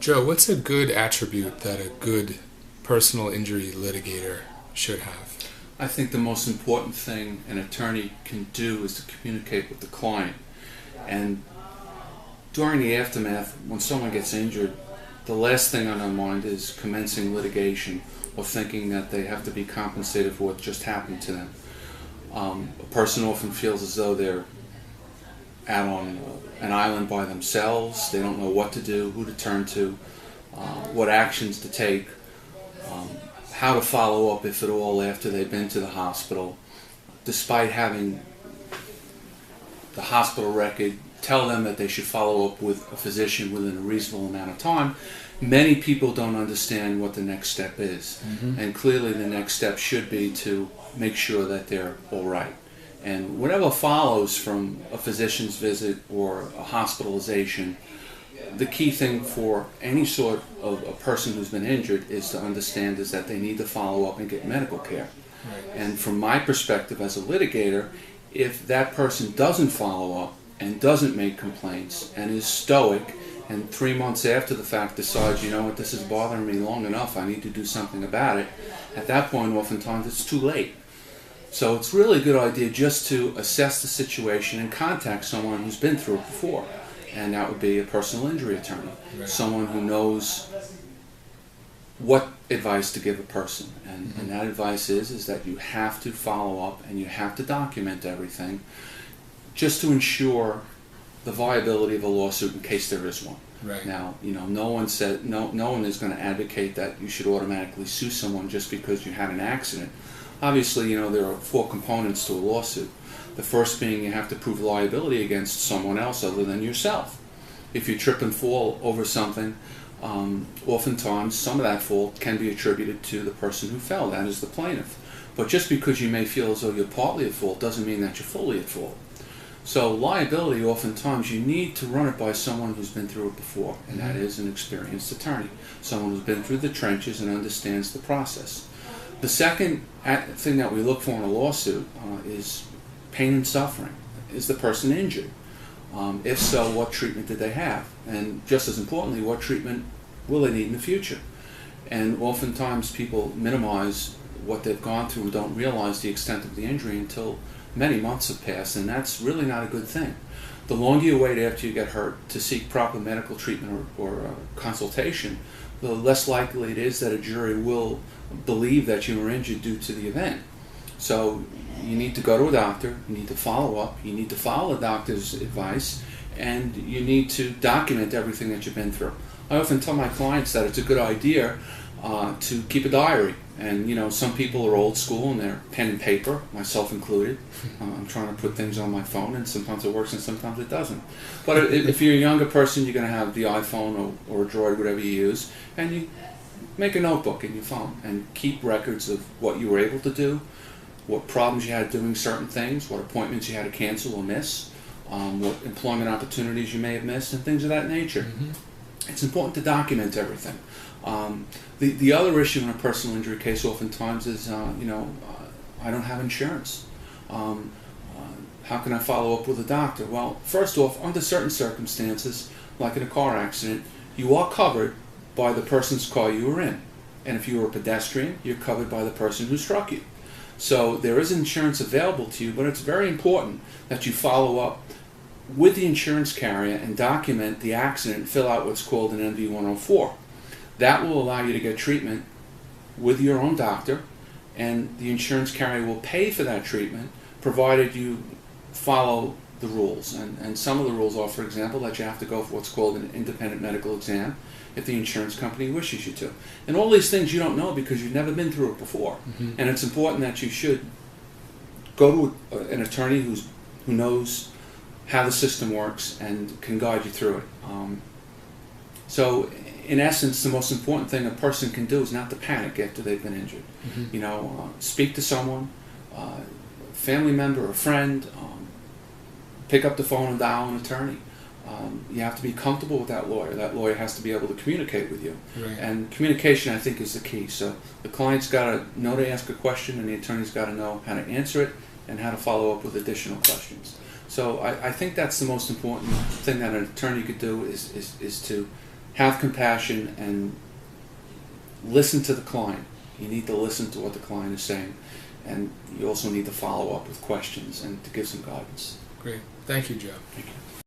Joe, what's a good attribute that a good personal injury litigator should have? I think the most important thing an attorney can do is to communicate with the client. And during the aftermath, when someone gets injured, the last thing on their mind is commencing litigation or thinking that they have to be compensated for what just happened to them. A person often feels as though they're out on an island by themselves. They don't know what to do, who to turn to, what actions to take, how to follow up, if at all, after they've been to the hospital. Despite having the hospital record tell them that they should follow up with a physician within a reasonable amount of time, many people don't understand what the next step is. And clearly the next step should be to make sure that they're all right. And whatever follows from a physician's visit or a hospitalization, the key thing for any sort of a person who's been injured is to understand is that they need to follow up and get medical care. Right. And from my perspective as a litigator, if that person doesn't follow up and doesn't make complaints and is stoic and 3 months after the fact decides, you know what, this is bothering me long enough, I need to do something about it, at that point oftentimes it's too late. So it's really a good idea just to assess the situation and contact someone who's been through it before. And that would be a personal injury attorney, right. Someone who knows what advice to give a person. And that advice is that you have to follow up and you have to document everything just to ensure the viability of a lawsuit in case there is one. Right. Now, no one is going to advocate that you should automatically sue someone just because you had an accident. Obviously, there are 4 components to a lawsuit. The first being you have to prove liability against someone else other than yourself. If you trip and fall over something, oftentimes some of that fault can be attributed to the person who fell, that is the plaintiff. But just because you may feel as though you're partly at fault doesn't mean that you're fully at fault. So liability, oftentimes you need to run it by someone who's been through it before, and that is an experienced attorney, someone who's been through the trenches and understands the process. The second thing that we look for in a lawsuit is pain and suffering. Is the person injured? If so, what treatment did they have? And just as importantly, what treatment will they need in the future? And oftentimes people minimize what they've gone through and don't realize the extent of the injury until many months have passed, and that's really not a good thing. The longer you wait after you get hurt to seek proper medical treatment or consultation, the less likely it is that a jury will believe that you were injured due to the event. So you need to go to a doctor, you need to follow up, you need to follow the doctor's advice, and you need to document everything that you've been through. I often tell my clients that it's a good idea to keep a diary. And some people are old school and they're pen and paper, myself included. I'm trying to put things on my phone, and sometimes it works and sometimes it doesn't. But if you're a younger person, you're going to have the iPhone or a Droid, whatever you use, and you make a notebook in your phone and keep records of what you were able to do, what problems you had doing certain things, what appointments you had to cancel or miss, what employment opportunities you may have missed, and things of that nature. It's important to document everything. The other issue in a personal injury case oftentimes is, I don't have insurance. How can I follow up with a doctor? Well, first off, under certain circumstances, like in a car accident, you are covered by the person's car you were in. And if you were a pedestrian, you're covered by the person who struck you. So there is insurance available to you, but it's very important that you follow up with the insurance carrier and document the accident and fill out what's called an NV-104. That will allow you to get treatment with your own doctor, and the insurance carrier will pay for that treatment provided you follow the rules. And some of the rules are, for example, that you have to go for what's called an independent medical exam if the insurance company wishes you to. And all these things you don't know because you've never been through it before. And it's important that you should go to an attorney who knows how the system works and can guide you through it. So in essence, the most important thing a person can do is not to panic after they've been injured. Speak to someone, a family member, a friend, pick up the phone and dial an attorney. You have to be comfortable with that lawyer. That lawyer has to be able to communicate with you. Right. And communication, I think, is the key. So the client's got to know to ask a question, and the attorney's got to know how to answer it and how to follow up with additional questions. So I think that's the most important thing that an attorney could do is to have compassion and listen to the client. You need to listen to what the client is saying, and you also need to follow up with questions and to give some guidance. Great. Thank you, Joe. Thank you.